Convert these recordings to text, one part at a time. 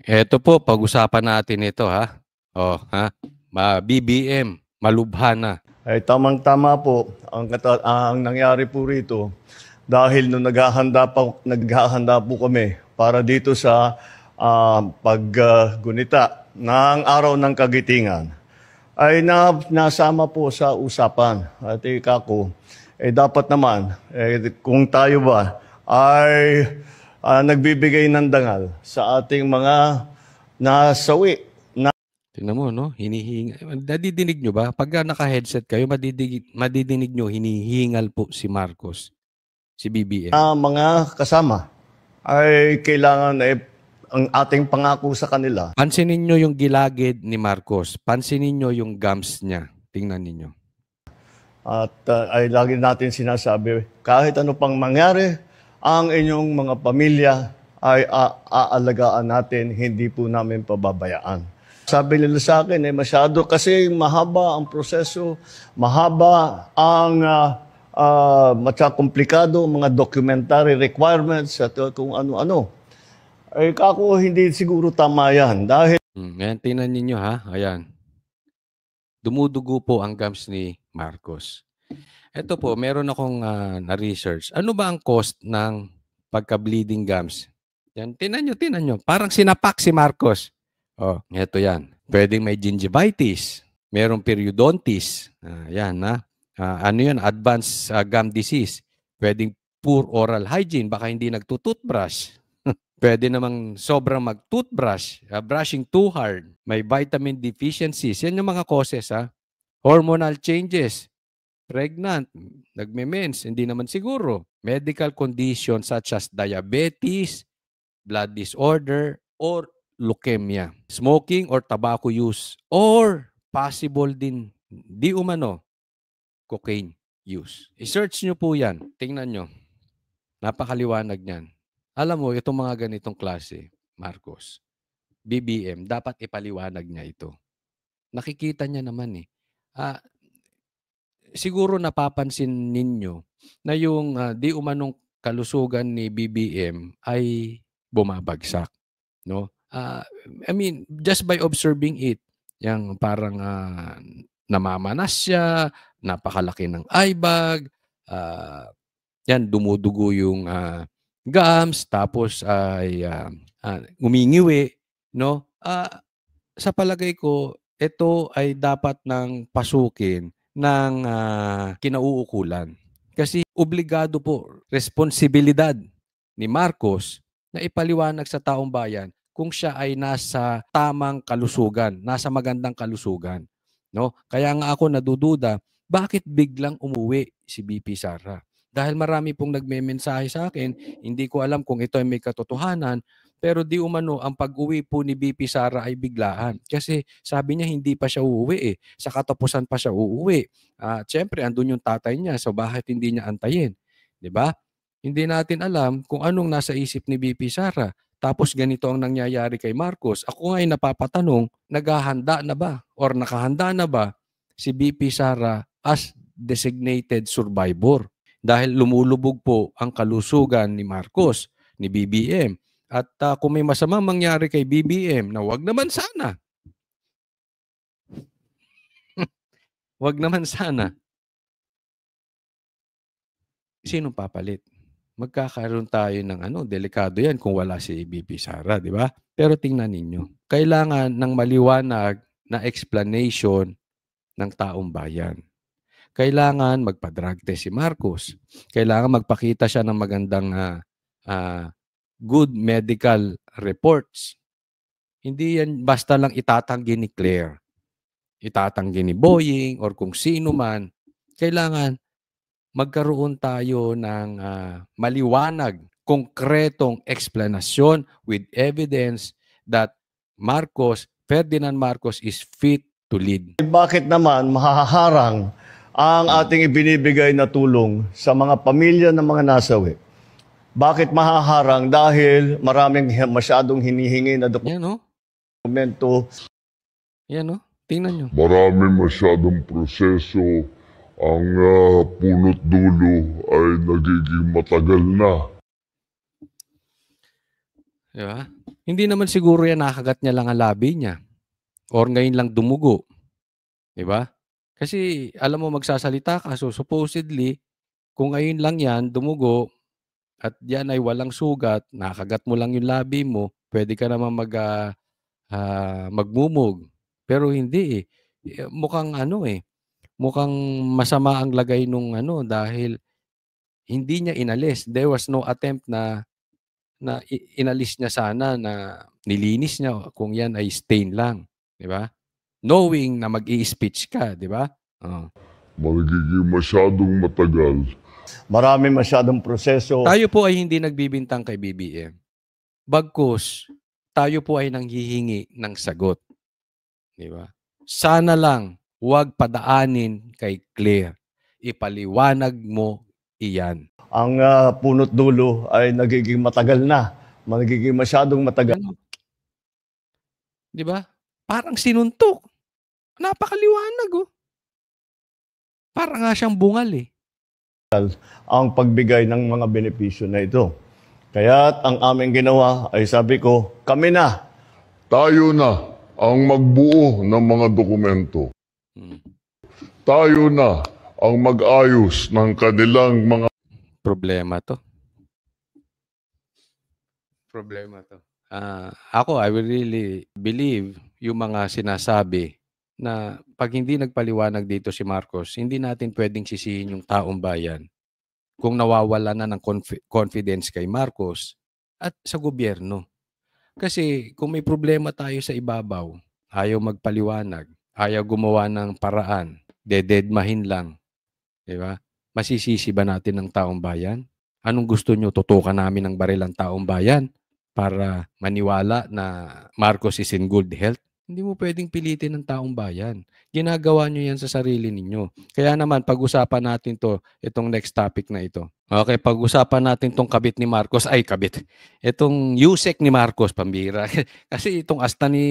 Eto po, pag-usapan natin ito ha. Oh, ha? BBM, malubha na. Ay tamang-tama po ang nangyari po rito dahil nung naghahanda po kami para dito sa paggunita ng araw ng kagitingan ay nasama po sa usapan. At ika ko, dapat naman, kung tayo ba ay nagbibigay ng dangal sa ating mga nasawi. Tingnan mo, no? Hinihingal. Nadidinig nyo ba? Pagka naka-headset kayo, madidinig nyo, hinihingal po si Marcos, si BBM. Mga kasama ay kailangan ang ating pangako sa kanila. Pansinin nyo yung gilagid ni Marcos. Pansinin nyo yung gums niya. Tingnan ninyo. At ay lagi natin sinasabi, kahit ano pang mangyari, ang inyong mga pamilya ay aalagaan natin, hindi po namin pababayaan. Sabi nila sa akin, masyado kasi mahaba ang proseso, mahaba ang komplikado, mga documentary requirements at kung ano-ano. Ay kako, hindi siguro tama yan. Dahil Ayan, tingnan ninyo ha. Ayan. Dumudugo po ang gums ni Marcos. Ito po, meron akong na-research. Ano ba ang cost ng pagka-bleeding gums? Yan, tinan nyo. Parang sinapak si Marcos. Oh, ito yan. Pwedeng may gingivitis. Merong periodontis. Yan, ha? Ano yan? Advanced gum disease. Pwedeng poor oral hygiene. Baka hindi nagtutoothbrush. Pwede namang sobrang mag-toothbrush. Brushing too hard. May vitamin deficiencies. Yan yung mga causes, ha? Hormonal changes. Pregnant, nagme-mens, hindi naman siguro. Medical conditions such as diabetes, blood disorder, or leukemia. Smoking or tobacco use. Or possible din, di umano, cocaine use. I-search nyo po yan. Tingnan nyo. Napakaliwanag niyan. Alam mo, itong mga ganitong klase, Marcos, BBM, dapat ipaliwanag niya ito. Nakikita niya naman eh. Siguro napapansin ninyo na yung di umanong kalusugan ni BBM ay bumabagsak, no? I mean, just by observing it, yang parang namamanas siya, napakalaki ng eye bag, yan dumudugo yung gums, tapos ay ngumingiwi, no? Sa palagay ko, ito ay dapat nang pasukin ng kinauukulan. Kasi obligado po, responsibilidad ni Marcos na ipaliwanag sa taong bayan kung siya ay nasa tamang kalusugan, nasa magandang kalusugan. No? Kaya nga ako nadududa, bakit biglang umuwi si BP Sara? Dahil marami pong nagme-mensahe sa akin, hindi ko alam kung ito ay may katotohanan, pero di umano ang pag-uwi po ni BP Sara ay biglaan. Kasi sabi niya hindi pa siya uuwi eh. Sa katapusan pa siya uuwi. Siyempre, andun yung tatay niya. So bakit hindi niya antayin? Di ba? Hindi natin alam kung anong nasa isip ni BP Sara. Tapos ganito ang nangyayari kay Marcos. Ako nga ay napapatanong, naghahanda na ba or nakahanda na ba si BP Sara as designated survivor? Dahil lumulubog po ang kalusugan ni Marcos, ni BBM. At kung may masamang mangyari kay BBM, na wag naman sana. Wag naman sana. Sinong papalit? Magkakaroon tayo ng delikado yan kung wala si BP Sara, di ba? Pero tingnan ninyo, kailangan ng maliwanag na explanation ng taong bayan. Kailangan magpa-drug test si Marcos. Kailangan magpakita siya ng magandang good medical reports. Hindi yan basta lang itatanggi ni Claire, itatanggi ni Boying, or kung sino man. Kailangan magkaroon tayo ng maliwanag, konkretong explanation with evidence that Ferdinand Marcos is fit to lead. Bakit naman mahaharang ang ating ibinibigay na tulong sa mga pamilya ng mga nasawi? Bakit mahaharang? Dahil maraming masyadong hinihingi na dokumento. Yan o, tingnan nyo. Maraming masyadong proseso. Ang punot dulo ay nagiging matagal na. Di ba? Hindi naman siguro yan nakagat niya lang ang labi niya or ngayon lang dumugo. Di ba? Kasi alam mo magsasalita ka, so supposedly, kung ngayon lang yan, dumugo, at yan ay walang sugat, nakagat mo lang yung labi mo, pwede ka naman magmumog. Pero hindi eh. Mukhang mukhang masama ang lagay nung dahil hindi niya inalis. There was no attempt na inalis niya sana, na nilinis niya kung yan ay stain lang, di ba? Knowing na mag-i-speech ka, di ba? Oh. Magiging masyadong matagal. Marami masyadong proseso. Tayo po ay hindi nagbibintang kay BBM. Bagkus, tayo po ay nanghihingi ng sagot. Di ba? Sana lang huwag padaanin kay Claire. Ipaliwanag mo iyan. Ang punot dulo ay nagiging matagal na. Magiging masyadong matagal. Di ba? Parang sinuntok. Napakaliwanag oh. Parang nga siyang bungal eh. Ang pagbigay ng mga benepisyo na ito. Kaya ang aming ginawa ay sabi ko, kami na. Tayo na ang magbuo ng mga dokumento. Tayo na ang mag-ayos ng kanilang mga problema to. Ako, I will really believe yung mga sinasabi na pag hindi nagpaliwanag dito si Marcos, hindi natin pwedeng sisihin yung taong bayan kung nawawala na ng confidence kay Marcos at sa gobyerno. Kasi kung may problema tayo sa ibabaw, ayaw magpaliwanag, ayaw gumawa ng paraan, dededmahin lang. Diba? Masisisi ba natin ng taong bayan? Anong gusto nyo? Tutukan namin ng baril ang taong bayan para maniwala na Marcos is in good health? Hindi mo pwedeng pilitin ng taong bayan. Ginagawa nyo yan sa sarili ninyo. Kaya naman, pag-usapan natin itong next topic na ito. Okay, pag-usapan natin itong kabit ni Marcos. Itong Yusek ni Marcos, pambira. Kasi itong asta ni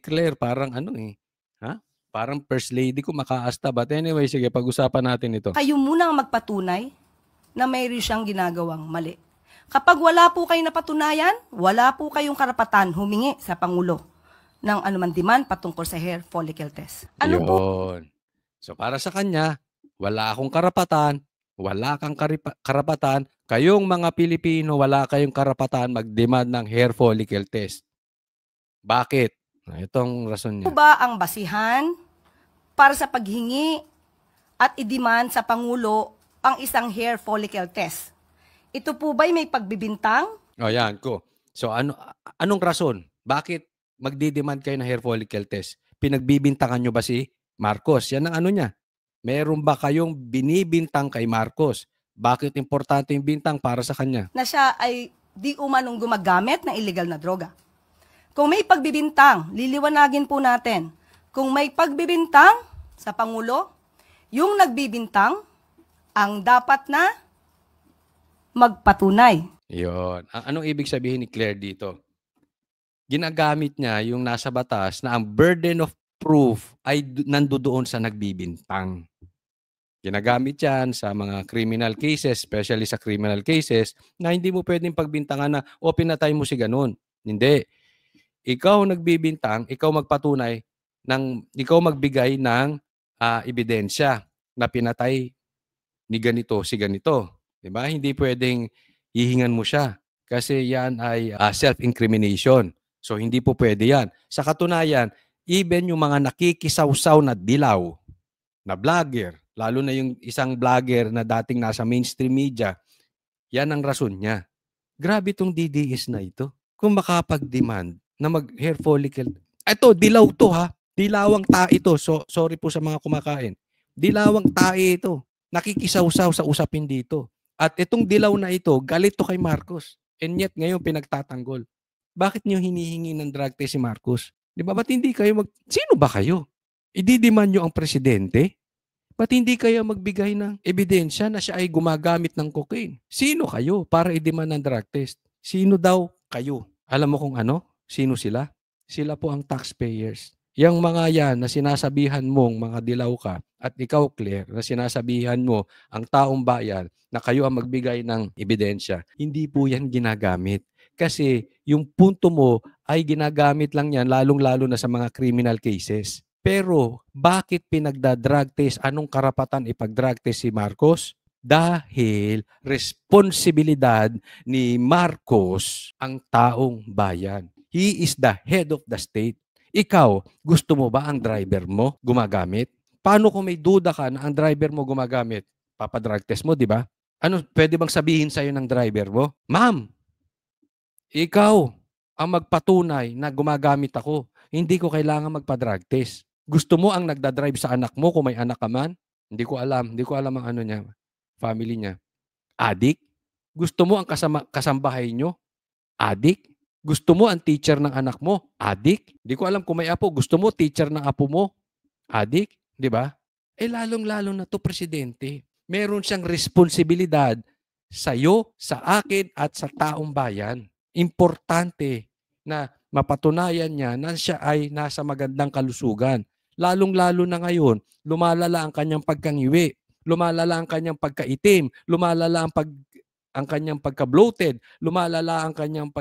Claire, parang parang first lady ko makaasta. But anyway, sige, pag-usapan natin ito. Kayo munang magpatunay na mayroon siyang ginagawang mali. Kapag wala po kayo napatunayan, wala po kayong karapatan humingi sa Pangulo ng anuman demand patungkol sa hair follicle test. Ano po? So para sa kanya, wala akong karapatan, wala kang karapatan, kayong mga Pilipino, wala kayong karapatan mag-demand ng hair follicle test. Bakit? Itong rason niya. Ano ba ang basihan para sa paghingi at i-demand sa Pangulo ang isang hair follicle test? Ito po ba'y may pagbibintang? Yan ko. So anong rason? Bakit magdi-demand kayo ng hair follicle test? Pinagbibintangan nyo ba si Marcos? Yan ang niya. Meron ba kayong binibintang kay Marcos? Bakit importante yung bintang para sa kanya? Na siya ay di umanong gumagamit ng illegal na droga. Kung may pagbibintang, liliwanagin po natin. Kung may pagbibintang sa Pangulo, yung nagbibintang ang dapat na magpatunay. Yun. Anong ibig sabihin ni Claire dito? Ginagamit niya yung nasa batas na ang burden of proof ay nandoon sa nagbibintang. Ginagamit yan sa mga criminal cases, especially sa criminal cases, na hindi mo pwedeng pagbintangan na, pinatay mo si ganun. Hindi. Ikaw nagbibintang, ikaw magpatunay, ikaw magbigay ng ebidensya na pinatay ni ganito, si ganito. Diba? Hindi pwedeng hihingan mo siya kasi yan ay self-incrimination. So, hindi po pwede yan. Sa katunayan, even yung mga nakikisawsaw na dilaw na vlogger, lalo na yung isang vlogger na dating nasa mainstream media, yan ang rason niya. Grabe itong DDS na ito. Kung makapag-demand na mag-hair follicle, ito, dilaw to ha. Dilawang tae ito. So, sorry po sa mga kumakain. Dilawang tae ito. Nakikisawsaw sa usapin dito. At itong dilaw na ito, galit to kay Marcos. And yet, ngayon pinagtatanggol. Bakit niyo hinihingi ng drug test si Marcos? Di ba? Ba't hindi kayo Sino ba kayo? Ididiman niyo ang presidente? Ba't hindi kayo magbigay ng ebidensya na siya ay gumagamit ng cocaine? Sino kayo para i-demand ng drug test? Sino daw kayo? Alam mo kung ano? Sino sila? Sila po ang taxpayers. Yang mga yan na sinasabihan mong mga dilaw ka at ikaw, Claire, na sinasabihan mo ang taong bayan na kayo ang magbigay ng ebidensya, hindi po yan ginagamit. Kasi yung punto mo ay ginagamit lang yan lalong-lalo na sa mga criminal cases. Pero bakit pinagda-drug test? Anong karapatan ipag-drug test si Marcos? Dahil responsibilidad ni Marcos ang taong bayan. He is the head of the state. Ikaw, gusto mo ba ang driver mo gumagamit? Paano kung may duda ka na ang driver mo gumagamit? Papadrug test mo, di ba? Ano, pwede bang sabihin sa'yo ng driver mo? Ma'am, ikaw ang magpatunay na gumagamit ako. Hindi ko kailangan magpa-drug test. Gusto mo ang nagdadrive sa anak mo kung may anak ka man? Hindi ko alam. Hindi ko alam ang ano niya, family niya. Adik? Gusto mo ang kasambahay nyo? Adik? Gusto mo ang teacher ng anak mo? Adik? Hindi ko alam kung may apo. Gusto mo teacher ng apo mo? Adik? Di ba? Lalong-lalo na to presidente. Meron siyang responsibilidad sa'yo, sa akin, at sa taong bayan. Importante na mapatunayan niya na siya ay nasa magandang kalusugan. Lalong-lalo na ngayon, lumalala ang kanyang pagkangiwi, lumalala ang kanyang pagkaitim, lumalala ang kanyang pagka-bloated, lumalala ang kanyang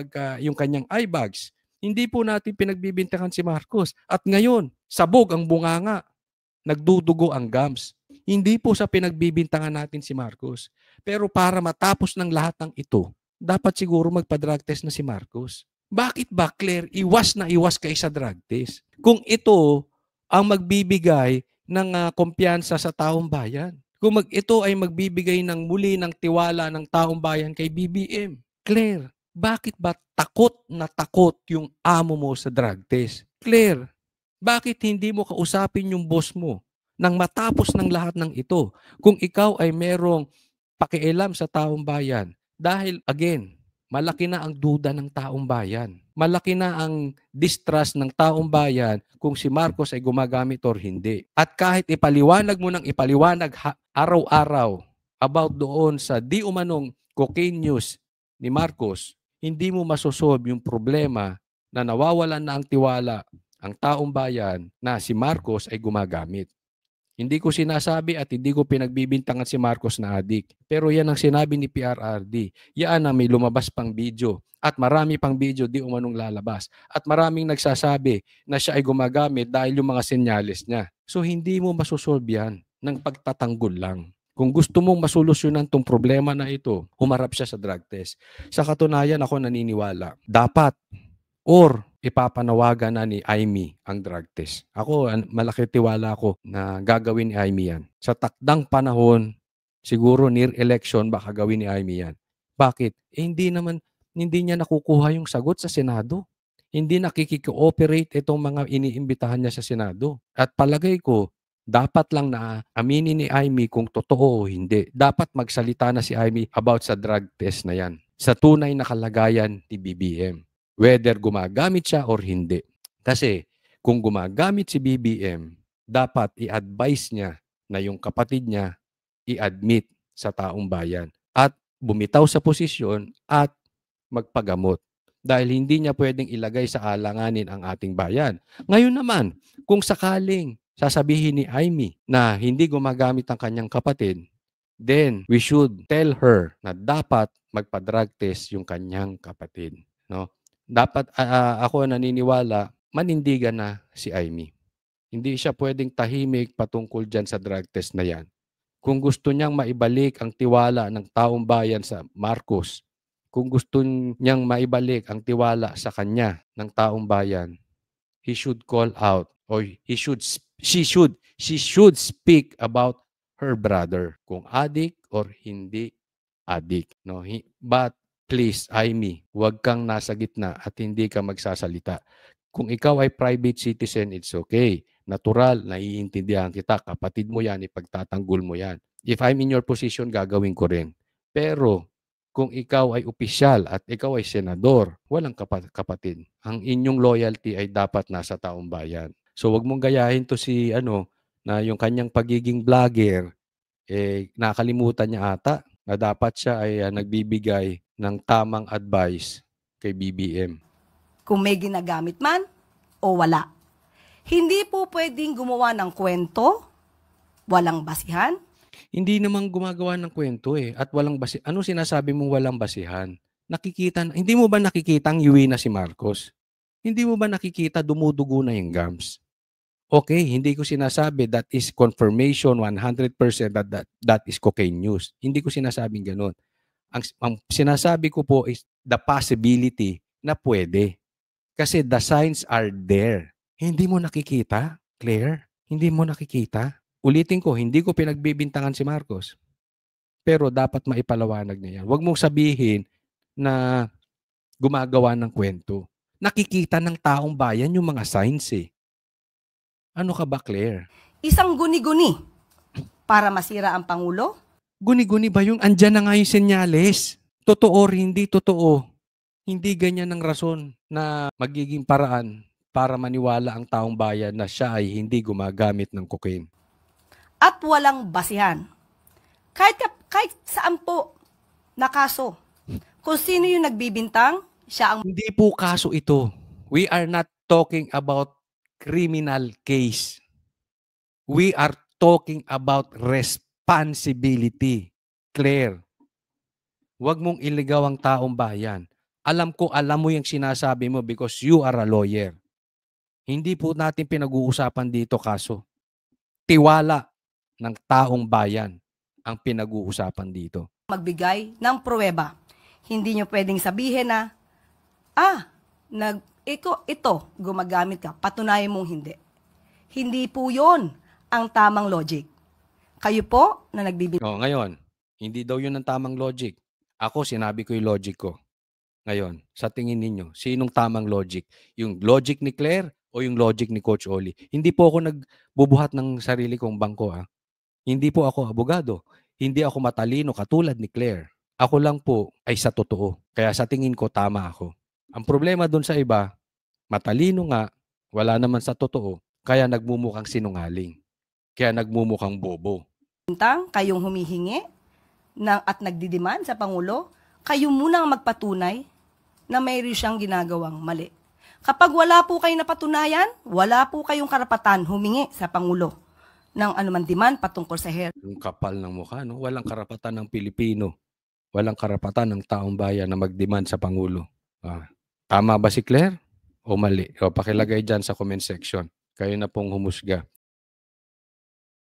yung kanyang eye bags. Hindi po natin pinagbibintangan si Marcos. At ngayon, sabog ang bunganga, nagdudugo ang gums. Hindi po sa pinagbibintangan natin si Marcos. Pero para matapos ng lahat ng ito, dapat siguro magpa-drug test na si Marcos. Bakit ba, Claire, iwas na iwas kayo sa drug test? Kung ito ang magbibigay ng kumpiyansa sa taong bayan. Kung ito ay magbibigay ng muli ng tiwala ng taong bayan kay BBM. Claire, bakit ba takot na takot yung amo mo sa drug test? Claire, bakit hindi mo kausapin yung boss mo nang matapos ng lahat ng ito? Kung ikaw ay merong pakialam sa taong bayan, dahil again, malaki na ang duda ng taong bayan. Malaki na ang distrust ng taong bayan kung si Marcos ay gumagamit or hindi. At kahit ipaliwanag mo ng ipaliwanag araw-araw about doon sa di umanong cocaine news ni Marcos, hindi mo masosolve yung problema na nawawalan na ang tiwala ang taong bayan na si Marcos ay gumagamit. Hindi ko sinasabi at hindi ko pinagbibintangan si Marcos na adik. Pero yan ang sinabi ni PRRD. Yan ang may lumabas pang video. At marami pang video di umanong lalabas. At maraming nagsasabi na siya ay gumagamit dahil yung mga senyales niya. So hindi mo masusolve yan ng pagtatanggol lang. Kung gusto mong masolusyonan tong problema na ito, humarap siya sa drug test. Sa katunayan, ako naniniwala. Dapat or ipapanawagan na ni Aimee ang drug test. Ako, malaki tiwala ko na gagawin ni Aimee yan. Sa takdang panahon, siguro near election, baka gawin ni Aimee yan. Bakit? Hindi niya nakukuha yung sagot sa Senado. Hindi nakikikooperate itong mga iniimbitahan niya sa Senado. At palagay ko, dapat lang na aminin ni Aimee kung totoo o hindi. Dapat magsalita na si Aimee about sa drug test na yan. Sa tunay na kalagayan ni BBM. Whether gumagamit siya or hindi. Kasi kung gumagamit si BBM, dapat i-advise niya na yung kapatid niya i-admit sa taong bayan at bumitaw sa posisyon at magpagamot. Dahil hindi niya pwedeng ilagay sa alanganin ang ating bayan. Ngayon naman, kung sakaling sasabihin ni Aimee na hindi gumagamit ang kanyang kapatid, then we should tell her na dapat magpa-drug test yung kanyang kapatid. No? Dapat ako naniniwala, manindigan na si Aimee. Hindi siya pwedeng tahimik patungkol dyan sa drug test na yan. Kung gusto niyang maibalik ang tiwala ng taong bayan sa Marcos, kung gusto niyang maibalik ang tiwala sa kanya ng taong bayan, he should call out or she should speak about her brother, kung adik or hindi adik. No? But please, Aimee, huwag kang nasa gitna at hindi ka magsasalita. Kung ikaw ay private citizen, it's okay. Natural, naiintindihan kita. Kapatid mo yan, ipagtatanggol mo yan. If I'm in your position, gagawin ko rin. Pero, kung ikaw ay opisyal at ikaw ay senador, walang kapatid. Ang inyong loyalty ay dapat nasa taong bayan. So, huwag mong gayahin to si, na yung kanyang pagiging vlogger, nakalimutan niya ata na dapat siya ay nagbibigay ng tamang advice kay BBM. Kung may ginagamit man o wala. Hindi po pwedeng gumawa ng kwento, walang basihan. Hindi naman gumagawa ng kwento at walang basihan. Ano sinasabi mong walang basihan? Hindi mo ba nakikitang yuwi na si Marcos? Hindi mo ba nakikita dumudugo na yung gums? Okay, hindi ko sinasabi that is confirmation 100% that is cocaine news. Hindi ko sinasabing ganun. Ang sinasabi ko po is the possibility na pwede. Kasi the signs are there. Hindi mo nakikita, Claire? Hindi mo nakikita? Ulitin ko, hindi ko pinagbibintangan si Marcos. Pero dapat maipalawanag niya yan. Huwag mong sabihin na gumagawa ng kwento. Nakikita ng taong bayan yung mga signs eh. Ano ka ba, Claire? Isang guni-guni para masira ang Pangulo? Guni-guni ba yung andyan na nga yung senyales? Totoo or hindi totoo? Hindi ganyan ang rason na magiging paraan para maniwala ang taong bayan na siya ay hindi gumagamit ng cocaine. At walang basihan. Kahit saan po na kaso. Kung sino yung nagbibintang, siya ang... Hindi po kaso ito. We are not talking about criminal case. We are talking about responsibility. Claire, huwag mong iligaw ang taong bayan. Alam mo yung sinasabi mo because you are a lawyer. Hindi po natin pinag-uusapan dito kaso. Tiwala ng taong bayan ang pinag-uusapan dito. Magbigay ng pruweba. Hindi nyo pwedeng sabihin na, ito, gumagamit ka, patunayan mong hindi. Hindi po yun ang tamang logic. Kayo po na nagbibigay. Ngayon, hindi daw yun ang tamang logic. Ako, sinabi ko yung logic ko. Ngayon, sa tingin ninyo, sinong tamang logic? Yung logic ni Claire o yung logic ni Coach Oli? Hindi po ako nagbubuhat ng sarili kong bangko. Hindi po ako abogado. Hindi ako matalino katulad ni Claire. Ako lang po ay sa totoo. Kaya sa tingin ko, tama ako. Ang problema doon sa iba, matalino nga, wala naman sa totoo, kaya nagmumukhang sinungaling. Kaya nagmumukhang bobo. Kayong humihingi at nagdidiman sa Pangulo, kayo muna ang magpatunay na mayroon siyang ginagawang mali. Kapag wala po kayong napatunayan, wala po kayong karapatan humingi sa Pangulo ng anuman demand patungkol sa hair. Yung kapal ng mukha, no? Walang karapatan ng Pilipino. Walang karapatan ng taong bayan na mag-demand sa Pangulo. Tama ba si Claire? O mali? O pakilagay dyan sa comment section. Kayo na pong humusga.